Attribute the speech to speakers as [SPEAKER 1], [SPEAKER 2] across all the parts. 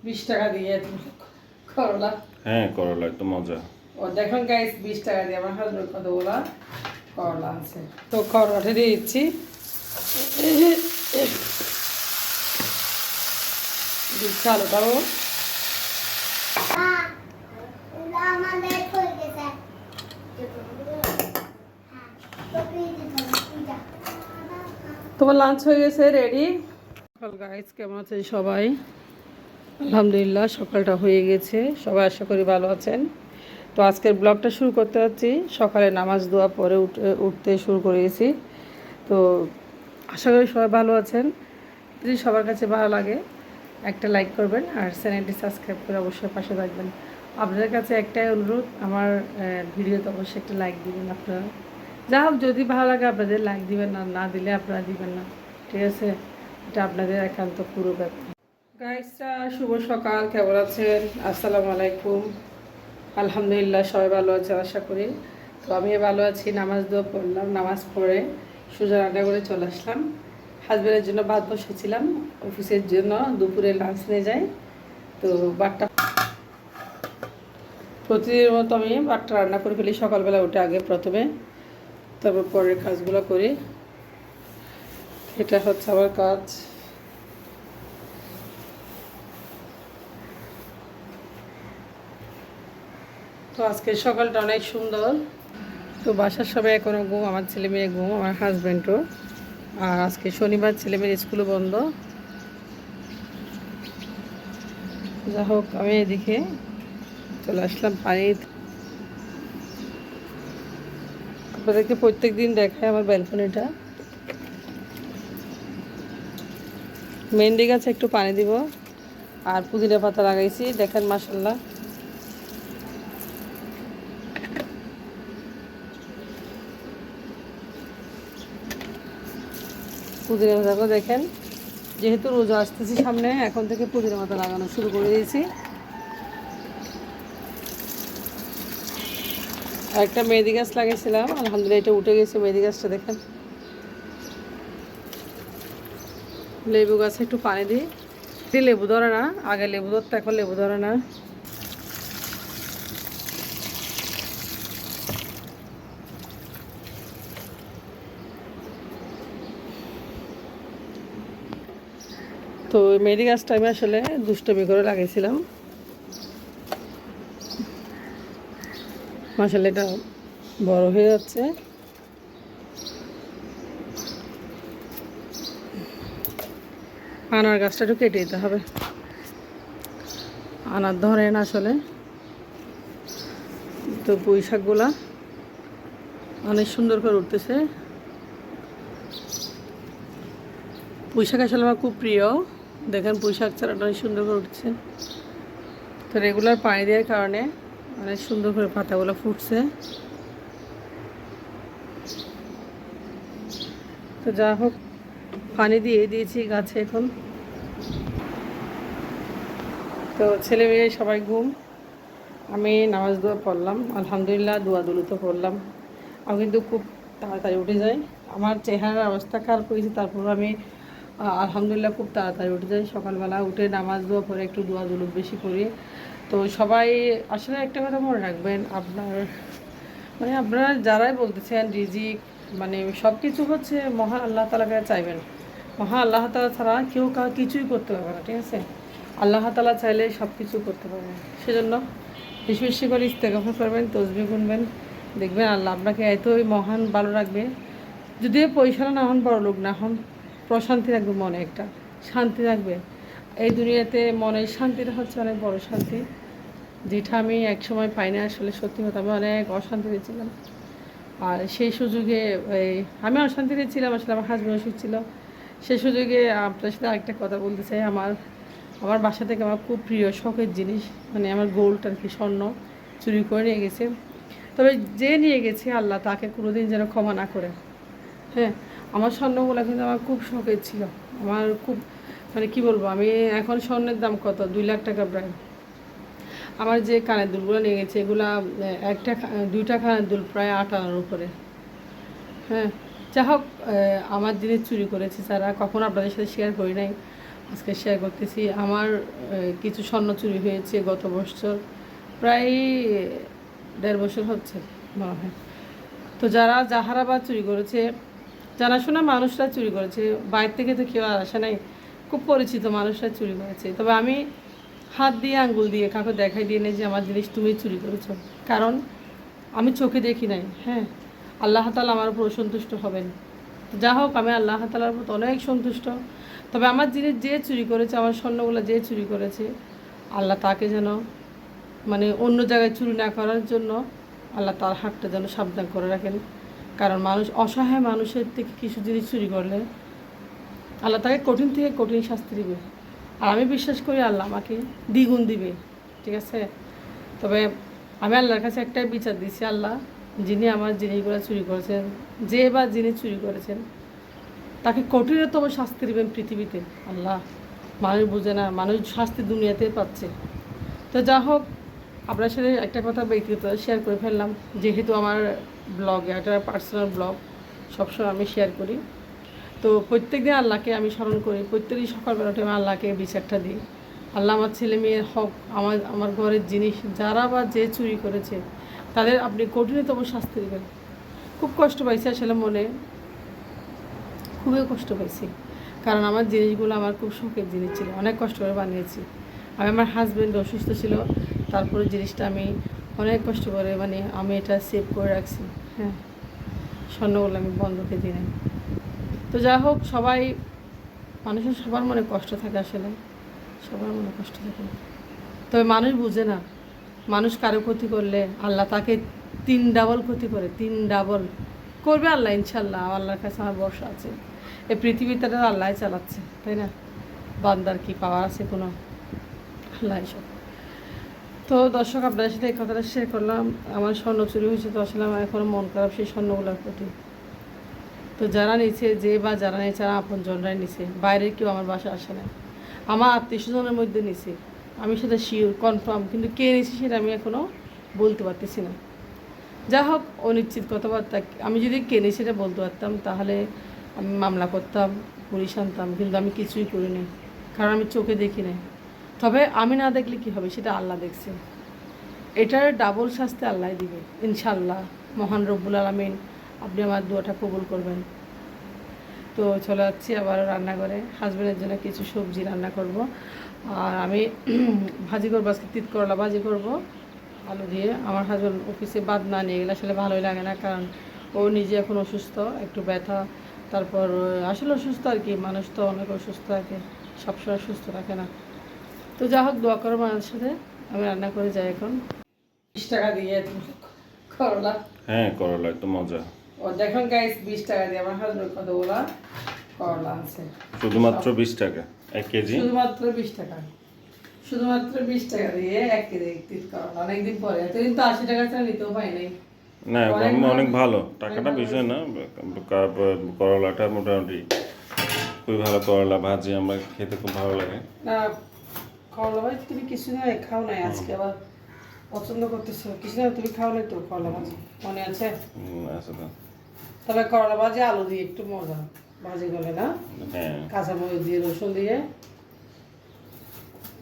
[SPEAKER 1] 20 টাকা দিয়ে করলা।
[SPEAKER 2] হ্যাঁ, করলা একটু মজা।
[SPEAKER 1] ও দেখুন গাইস, 20 টাকা দিয়ে আমার হাজবেন্ড কতগুলা করলা আছে। তো করলাটা দিয়ে দিচ্ছি। দিচ্ছি আলুটাও। তোমার লাঞ্চ হয়ে গেছে, রেডি? সকাল গাইস, কেমন আছেন সবাই? আলহামদুলিল্লাহ, সকালটা হয়ে গেছে। সবাই আশা করি ভালো আছেন। তো আজকের ব্লগটা শুরু করতে যাচ্ছি সকালে নামাজ দোয়া পরে উঠতে শুরু করেছি। তো আশা করি সবাই ভালো আছেন। যদি সবার কাছে ভালো লাগে একটা লাইক করবেন আর চ্যানেলটি সাবস্ক্রাইব করে অবশ্যই পাশে থাকবেন। আপনাদের কাছে একটাই অনুরোধ, আমার ভিডিওতে অবশ্যই একটা লাইক দিবেন আপনারা। যা হোক, যদি ভালো লাগে আপনাদের লাইক দিবেন, না না দিলে আপনারা দিবেন না, ঠিক আছে? এটা আপনাদের একান্ত পুরো ব্যাপার। গাইসরা, শুভ সকাল, কেমন আছেন? আসসালামু আলাইকুম। আলহামদুলিল্লাহ, সবাই ভালো আছে আশা করি। তো আমি ভালো আছি। নামাজ দোয়া পড়লাম, নামাজ পড়ে সোজা রান্না করে চলে আসলাম। হাজবেন্ডের জন্য ভাত বসেছিলাম, অফিসের জন্য দুপুরে লাঞ্চ নিয়ে যাই। তো ভাতটা প্রতিদিনের মতো আমি ভাতটা রান্না করে ফেলি সকালবেলা উঠে, আগে প্রথমে, তারপর পরের কাজগুলো করি। এটা হচ্ছে আমার কাজ। তো আজকের সকালটা অনেক সুন্দর। তো বাসার সবাই এখনও ঘুম, আমার ছেলে মেয়ে ঘুম, আমার হাজব্যান্ডও। আর আজকে শনিবার, ছেলে মেয়ের স্কুলও বন্ধ। যা হোক, আমি এদিকে চলে আসলাম পানি। আপনাদেরকে প্রত্যেক দিন দেখায় আমার ব্যালকনিটা। মেহেন্দি গাছে একটু পানি দিব আর পুদিনা পাতা লাগাইছি, দেখেন মাশাআল্লাহ। পুদিনা পাতাগুলো দেখেন, যেহেতু রোজা আসতেছি সামনে, এখন থেকে পুদিনা পাতা লাগানো শুরু করে দিয়েছি। আর একটা মেহেদি গাছ লাগাইছিলাম, আলহামদুলিল্লাহ এটা উঠে গেছে মেহেদি গাছটা, দেখেন। লেবু গাছে একটু পানি দিই। লেবু ধরে না, আগে লেবু ধরতো, এখন লেবু ধরে না। তো মেহেদি গাছটা আমি আসলে দুষ্টমি করে লাগাইছিলাম। মাশাআল্লাহ, এটা বড় হয়ে যাচ্ছে। আনার গাছটা একটু কেটে দিতে হবে, আনার ধরে না আসলে। তো পুঁই শাকগুলা অনেক সুন্দর করে উঠতেছে। পুঁই শাক আসলে আমার খুব প্রিয়। দেখেন পুঁই শাক চারাটা অনেক সুন্দর করে উঠছে। তো রেগুলার পানি দেওয়ার কারণে অনেক সুন্দর করে পাতাগুলো ফুটছে। তো যা হোক, পানি দিয়ে দিয়েছি গাছে এখন। তো ছেলে মেয়ে সবাই ঘুম, আমি নামাজ দোয়া পড়লাম, আলহামদুলিল্লাহ দোয়া দুলু তো পড়লাম। আমি কিন্তু খুব তাড়াতাড়ি উঠে যাই। আমার চেহারার অবস্থা খারাপ হয়েছে, তারপর আমি আলহামদুলিল্লাহ খুব তাড়াতাড়ি উঠে যাই। সকালবেলা উঠে নামাজ দোয়া পরে একটু দোয়া দুলু বেশি করি। তো সবাই আসলে একটা কথা মনে রাখবেন, আপনারা যারাই বলতেছেন রিজিক, সব কিছু হচ্ছে মহান আল্লাহ তাআলার কাছে চাইবেন। মহান আল্লাহ তাআলা ছাড়া কেউ কিছুই করতে পারবে না, ঠিক আছে? আল্লাহ তাআলা চাইলে সব কিছু করতে পারবেন। সেজন্য বেশি বেশি করে ইস্তেগফার করবেন, তসবিহ গুনবেন, দেখবেন আল্লাহ আপনাকে এতই মহান ভালো রাখবে। যদিও পয়সা না হন, বড় লোক না হন, প্রশান্তি রাখবে, মনে একটা শান্তি রাখবে। এই দুনিয়াতে মনের শান্তিটা হচ্ছে অনেক বড় শান্তি, যেটা আমি একসময় পাইনি। আসলে সত্যি কথা, আমি অনেক অশান্তিতে ছিলাম। আর সেই সুযোগে আমি অশান্তিতে ছিলাম, আসলে আমার হাজব্যান্ড অসুখ ছিল। সেই সুযোগে আপনার সাথে আরেকটা কথা বলতে চাই। আমার বাসা থেকে আমার খুব প্রিয় শখের জিনিস, আমার গোল্ড আর কি, স্বর্ণ চুরি করে নিয়ে গেছে। তবে যে নিয়ে গেছে আল্লাহ তাকে কোনোদিন যেন ক্ষমা না করে। হ্যাঁ, আমার স্বর্ণগুলো কিন্তু আমার খুব শখের ছিল। আমার খুব কি বলবো, আমি এখন স্বর্ণের দাম কত, 2 লাখ টাকা প্রায়। আমার যে কানের দুলগুলো নিয়ে গেছে, এগুলা দুইটা কানের দুল প্রায় 58-এর উপরে। হ্যাঁ, যা হোক, আমার জিনিস চুরি করেছে যারা, কখনো আপনাদের সাথে শেয়ার করি নাই। আজকে শেয়ার করতেছি। আমার কিছু স্বর্ণ চুরি হয়েছে গত বছর, প্রায় 1.5 বছর হচ্ছে মনে হয়। তো যাহারা বা চুরি করেছে, জানাশোনা মানুষরা চুরি করেছে, বাইরে থেকে তো কেউ আর আসে নাই, খুব পরিচিত মানুষরা চুরি করেছে। তবে আমি হাত দিয়ে আঙ্গুল দিয়ে কাউকে দেখাই দিয়ে নেই যে আমার জিনিস তুমি চুরি করেছো, কারণ আমি চোখে দেখি নাই। হ্যাঁ, আল্লাহ তাআলা আমার উপর সন্তুষ্ট হবেন। যা হোক, আমি আল্লাহ তাআলার প্রতি অনেক সন্তুষ্ট। তবে আমার জিনিস যে চুরি করেছে, আমার স্বর্ণগুলো যে চুরি করেছে, আল্লাহ তাকে যেন মানে অন্য জায়গায় চুরি না করার জন্য আল্লাহ তার হাতটা যেন সাবধান করে রাখেন। কারণ মানুষ, অসহায় মানুষের থেকে কিছু জিনিস চুরি করলে আল্লাহ তাকে কঠিন থেকে কঠিন শাস্তি দিবে। আর আমি বিশ্বাস করি আল্লাহ আমাকে দ্বিগুণ দিবে, ঠিক আছে। তবে আমি আল্লাহর কাছে একটাই বিচার দিচ্ছি, আল্লাহ যিনি আমার জিনিসগুলো চুরি করেছেন, যে বা যিনি চুরি করেছেন, তাকে কঠিনতম শাস্তি দেবেন পৃথিবীতে। আল্লাহ, মানুষ বুঝে না, মানুষ শাস্তি দুনিয়াতে পাচ্ছে। তো যা হোক, আপনার সাথে একটা কথা ব্যক্তিগত শেয়ার করে ফেললাম, যেহেতু আমার ব্লগে একটা পার্সোনাল ব্লগ সবসময় আমি শেয়ার করি। তো প্রত্যেক দিন আল্লাহকে আমি স্মরণ করি, প্রত্যেকদিন সকালবেলাটা আমি আল্লাহকে বিচারটা দিই। আল্লাহ, আমার ছেলে মেয়ের হক, আমার ঘরের জিনিস যারা বা যে চুরি করেছে, তাদের আপনি কঠিনতম শাস্তি দেবেন। খুব কষ্ট পাইছি আসলে, মনে খুবই কষ্ট পাইছি। কারণ আমার জিনিসগুলো আমার খুব শখের জিনিস ছিল, অনেক কষ্ট করে বানিয়েছি আমি। আমার হাজব্যান্ড অসুস্থ ছিল, তারপরে জিনিসটা আমি অনেক কষ্ট করে আমি এটা সেভ করে রাখছি। হ্যাঁ, স্বর্ণগুলো আমি বন্ধকে দিই নাই। তো যা হোক, মানুষের সবার মনে কষ্ট থাকে আসলে, সবার মনে কষ্ট থাকে। তবে মানুষ বুঝে না, মানুষ কারো ক্ষতি করলে আল্লাহ তাকে 3 ডাবল ক্ষতি করে, 3 ডাবল করবে আল্লাহ, ইনশাল্লাহ। আল্লাহর কাছে আমার ভরসা আছে। এই পৃথিবীতে আল্লাহ চালাচ্ছে, তাই না? বান্দার কি পাওয়ার আছে কোনো? আল্লাহ সব। তো দর্শক, আপনাদের সাথে এই কথাটা শেয়ার করলাম। আমার স্বর্ণ চুরি হয়েছে, তো আসলে আমার এখনও মন খারাপ সেই স্বর্ণগুলোর প্রতি। তো যারা নিচে, যারা নিচে, আপনজনরাই নিচে, বাইরের কেউ আমার বাসায় আসে না। আমার আত্মীয়স্বজনের মধ্যে নিচে, আমি সেটা শিওর কনফার্ম, কিন্তু কে নিয়েছি সেটা আমি এখনও বলতে পারতেছি না। যা হোক, অনিশ্চিত কথাবার্তা। আমি যদি কে নিয়ে সেটা বলতে পারতাম, তাহলে আমি মামলা করতাম, পুলিশ আনতাম, কিন্তু আমি কিছুই করিনি, কারণ আমি চোখে দেখি নাই। তবে আমি না দেখলে কি হবে, সেটা আল্লাহ দেখছে। এটার ডাবল শাস্তি আল্লাহ দিবে ইনশাল্লাহ। মহান রব্বুল আলামিন, আপনি আমার দোয়াটা কবুল করবেন। তো চলে যাচ্ছি আবার রান্নাঘরে, হাজব্যান্ডের জন্য কিছু সবজি রান্না করব। আর আমি ভাজি করবো, আজকে তিত করলা ভাজি করব আলু দিয়ে। আমার হাজব্যান্ড অফিসে বাদ না নিয়ে গেলে আসলে ভালোই লাগে না, কারণ ও নিজে এখন অসুস্থ, একটু ব্যথা, তারপর আসলে অসুস্থ আর কি। মানুষ তো অনেক অসুস্থ থাকে, সবসময় সুস্থ থাকে না। তো যা হোক, দোয়া করো মায়ের সাথে। আমি রান্না করে যাই এখন। 20 টাকা দিয়ে করলা।
[SPEAKER 2] হ্যাঁ, করলা তো মজা।
[SPEAKER 1] ও দেখুন গাইস, 20 টাকা দিয়ে আমার হাজব্যান্ড কতগুলা করলা আনছে।
[SPEAKER 2] শুধুমাত্র 20 টাকা 1 কেজি?
[SPEAKER 1] শুধুমাত্র 20 টাকা, শুধুমাত্র 20 টাকা দিয়ে 1 কেজি তিত করলা। অনেকদিন পরে, এতদিন তো 80 টাকা ছাড়া নিতেও পাই নাই।
[SPEAKER 2] না, অনেক ভালো, টাকাটা বিষয় না। করলাটা মোটামুটি খুবই ভালো। করলা ভাজি আমরা খেতে খুব ভালো লাগে।
[SPEAKER 1] না, করলা ভাজি তুমি কিছু না খাও নাই, আজকে আবার পছন্দ করতেছো কিছু না, তুমি খাও নাই তো করলা ভাজি, মনে আছে?
[SPEAKER 2] আছে তো।
[SPEAKER 1] তবে করলা ভাজি আলু দিয়ে একটু মজা, ভাজি গলে না,
[SPEAKER 2] হ্যাঁ,
[SPEAKER 1] কাঁচামরিচ দিয়ে রসুন দিয়ে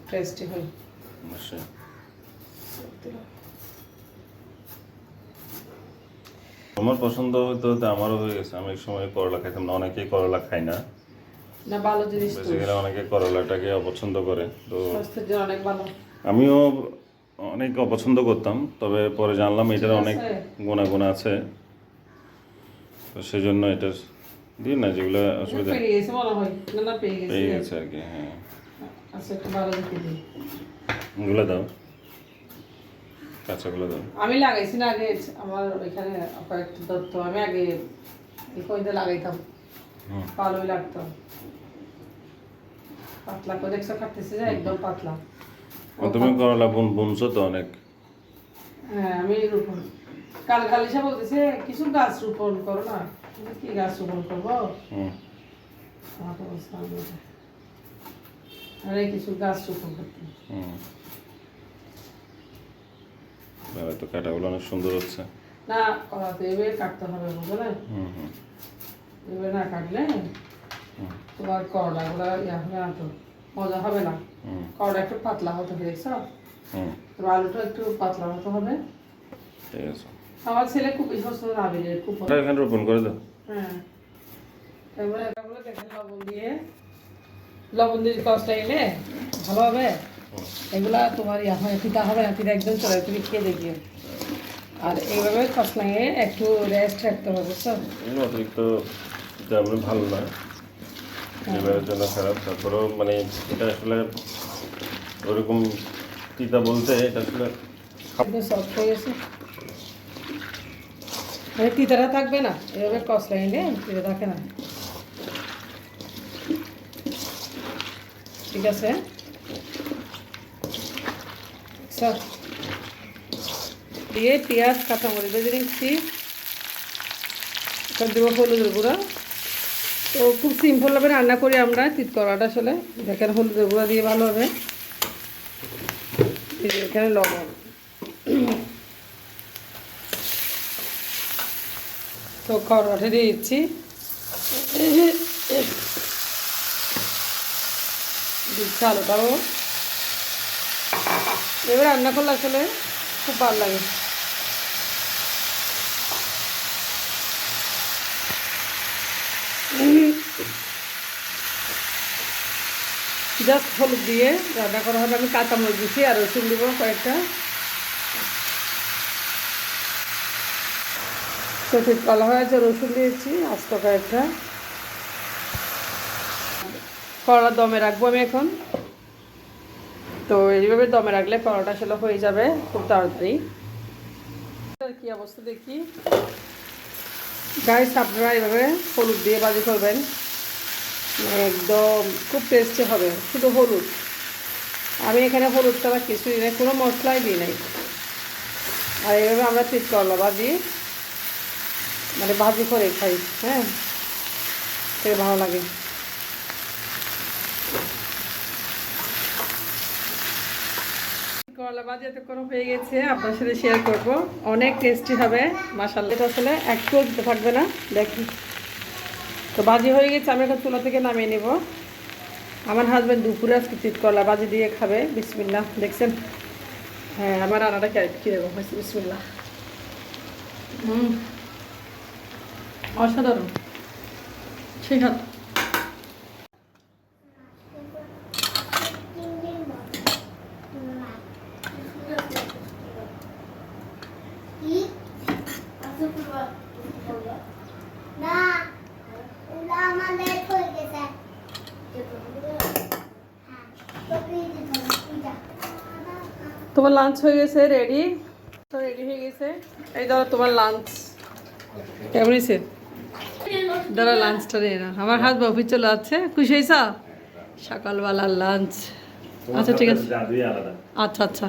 [SPEAKER 1] টেস্টি হয়।
[SPEAKER 2] অবশ্যই। তোমার পছন্দ হতে হতে আমারও হয়ে গেছে। আমি এক সময় করলা খাইতাম না, অনেকেই করলা খায় না।
[SPEAKER 1] না, ভালো জিনিস তো,
[SPEAKER 2] বেসিক্যালি অনেকে করলাটাকে অপছন্দ করে, তো
[SPEAKER 1] স্বাস্থ্যের জন্য অনেক ভালো।
[SPEAKER 2] আমিও অনেক অপছন্দ করতাম, তবে পরে জানলাম এটার অনেক গুণাগুণ আছে। তো সেই জন্য এটা দিই না, যেগুলো অসুবিধা
[SPEAKER 1] পেয়ে গেছে মনে হয়, না না পেয়ে
[SPEAKER 2] পেয়ে
[SPEAKER 1] গেছে।
[SPEAKER 2] গেছে আর কি। হ্যাঁ,
[SPEAKER 1] আচ্ছা, একটু ভালো দেখে দিই।
[SPEAKER 2] এগুলো দাও, কাঁচাগুলো দাও।
[SPEAKER 1] আমি লাগাইছি না আগে, আমার ওইখানে কয়েকটা দত্ত, আমি আগে এই কইতে লাগাইতাম, ভালোই লাগতো। পাতলা করে দেখছো কাটতেছে যে একদম পাতলা।
[SPEAKER 2] তুমি করলা বুনছো তো অনেক।
[SPEAKER 1] হ্যাঁ, আমি রোপণ কাল খালিসা বলতেছে কিছু গাছ রোপণ করো না। কিন্তু কি গাছ রোপণ করবো? আমাকে বলছে আরে কিছু গাছ রোপণ করতে।
[SPEAKER 2] ভালো তো, কাটাগুলো অনেক সুন্দর হচ্ছে।
[SPEAKER 1] না, কলা তো এভাবে কাটতে হবে, বুঝলে? এভাবে না কাটলে তোমার করলাগুলো ইয়া হবে না তো, মজা হবে না।
[SPEAKER 2] হুম
[SPEAKER 1] করোটা একটু পাতলা হতে হবে, দেখছো?
[SPEAKER 2] হুম
[SPEAKER 1] তো আলুটা একটু পাতলা হতে হবে।
[SPEAKER 2] ঠিক আছে।
[SPEAKER 1] আমার ছেলে খুব পছন্দ, আবিরের খুব
[SPEAKER 2] ওটা এখানে রোপণ করে দাও।
[SPEAKER 1] হ্যাঁ, এবার এগুলো দেখেন লবণ দিয়ে কষটা এলে ভালো হবে। এগুলা তোমার ইয়া হয়, পিতা হবে না, পিতা একদম চলে, তুমি খেয়ে দেখিও। আর এইভাবে কষলাইয়ে একটু রেস্ট রাখতে হবে, বুঝছো?
[SPEAKER 2] এগুলো অতিরিক্ত তেমন ভালো না, লিভারের জন্য খারাপ। তারপরেও মানে এটা আসলে ওরকম তিতা বলতে এটা আসলে
[SPEAKER 1] একদম সফট হয়ে গেছে, মানে তিতাটা থাকবে না, এভাবে কষলাইলে তিতা থাকে না। ঠিক আছে, স্যার দিয়ে পেঁয়াজ কাঁচামরিচ ভেজে নিচ্ছি, দেবো হলুদের গুঁড়া। তো খুব সিম্পলভাবে রান্না করি আমরা তিত করাটা, আসলে দেখেন হলুদের গুঁড়া দিয়ে ভালো হবে। এই যে এখানে লবণ, তো করোটা দিয়ে দিচ্ছি, দিচ্ছি আলুটাও। এবার রান্না করলে আসলে খুব ভালো লাগে। জাস্ট হলুদ দিয়ে রান্না করা হবে। আমি কাঁচামরিচ দিচ্ছি আর রসুন দিব কয়েকটা। তো ঠিক কলা হয়েছে, রসুন দিয়েছি আস্ত কয়েকটা। করলা দমে রাখবো আমি এখন। তো এইভাবে দমে রাখলে করলাটা আসলে হয়ে যাবে খুব তাড়াতাড়ি। কি অবস্থা দেখি গাইস, আপনারা এইভাবে হলুদ দিয়ে ভাজি করবেন, একদম খুব টেস্টি হবে। শুধু হলুদ, আমি এখানে হলুদ ছাড়া কিছুই নেই, কোনো মশলাই দিই নাই। আর এইভাবে আমরা তিত করলা ভাজি মানে ভাজি করে খাই, হ্যাঁ, খেতে ভালো লাগে। করলা ভাজি এতক্ষণ হয়ে গেছে, আপনার সাথে শেয়ার করব, অনেক টেস্টি হবে মাশাআল্লাহ। এটা আসলে একটুও দিতে থাকবে না, দেখি। তো ভাজি হয়ে গেছে, আমি এখন চুলা থেকে নামিয়ে নেব। আমার হাজব্যান্ড দুপুরে আজকে তিত করলা ভাজি দিয়ে খাবে। বিসমিল্লাহ, দেখছেন? হ্যাঁ, আমার রান্নাটা কীরকম হয়েছে, বিসমিল্লাহ। অসাধারণ, ঠিক আছে। তোমার লাঞ্চ হয়ে গেছে, রেডি? তো রেডি হয়ে গেছে, এই ধরো তোমার লাঞ্চ। কেমন হয়েছে? ধরো লাঞ্চটা নিয়ে না, আমার হাজব্যান্ড অফিস চলে যাচ্ছে। খুশি হয়েছ? সকালবেলার লাঞ্চ। আচ্ছা ঠিক আছে, আচ্ছা আচ্ছা।